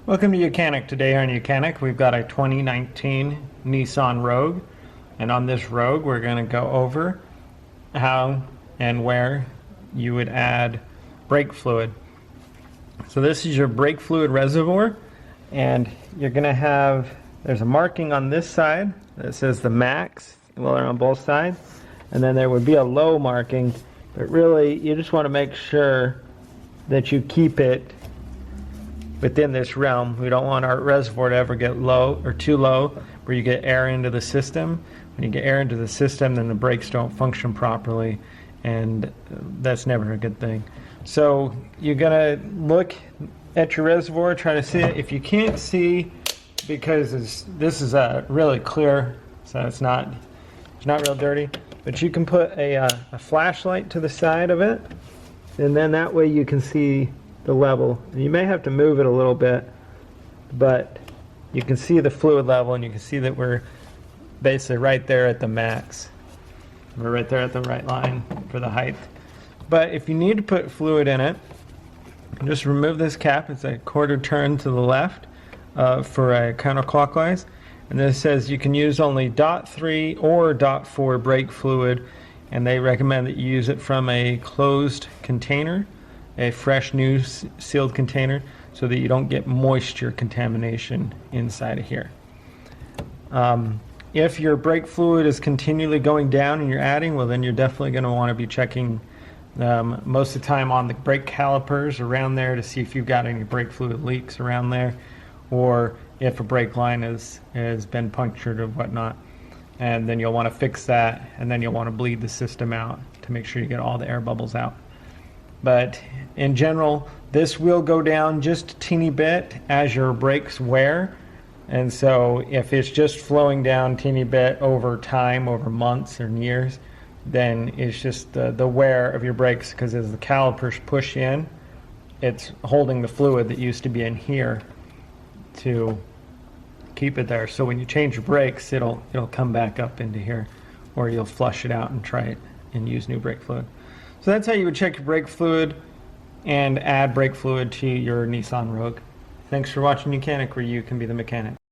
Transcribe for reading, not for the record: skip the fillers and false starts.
Welcome to YOUCANIC. Today on YOUCANIC we've got a 2019 Nissan Rouge, and on this Rouge we're going to go over how and where you would add brake fluid. So this is your brake fluid reservoir, and you're going to have, there's a marking on this side that says the max, well, they're on both sides, and then there would be a low marking, but really you just want to make sure that you keep it within this realm. We don't want our reservoir to ever get low or too low where you get air into the system. When you get air into the system, then the brakes don't function properly, and that's never a good thing. So you're gonna look at your reservoir, try to see it. If you can't see, because this is really clear, so it's not real dirty, but you can put a flashlight to the side of it, and then that way you can see the level. You may have to move it a little bit, but you can see the fluid level, and you can see that we're basically right there at the max. We're right there at the right line for the height. But if you need to put fluid in it, just remove this cap. It's a quarter turn to the left for a counterclockwise, and this says you can use only .3 or .4 brake fluid, and they recommend that you use it from a closed container, a fresh new sealed container, so that you don't get moisture contamination inside of here. If your brake fluid is continually going down and you're adding, well, then you're definitely going to want to be checking most of the time on the brake calipers around there to see if you've got any brake fluid leaks around there, or if a brake line has been punctured or whatnot. And then you'll want to fix that, and then you'll want to bleed the system out to make sure you get all the air bubbles out. But in general, this will go down just a teeny bit as your brakes wear, and so if it's just flowing down a teeny bit over time, over months or years, then it's just the wear of your brakes, because as the calipers push in, it's holding the fluid that used to be in here to keep it there. So when you change your brakes, it'll come back up into here, or you'll flush it out and try it and use new brake fluid. So that's how you would check your brake fluid and add brake fluid to your Nissan Rouge. Thanks for watching YOUCANIC, where you can be the mechanic.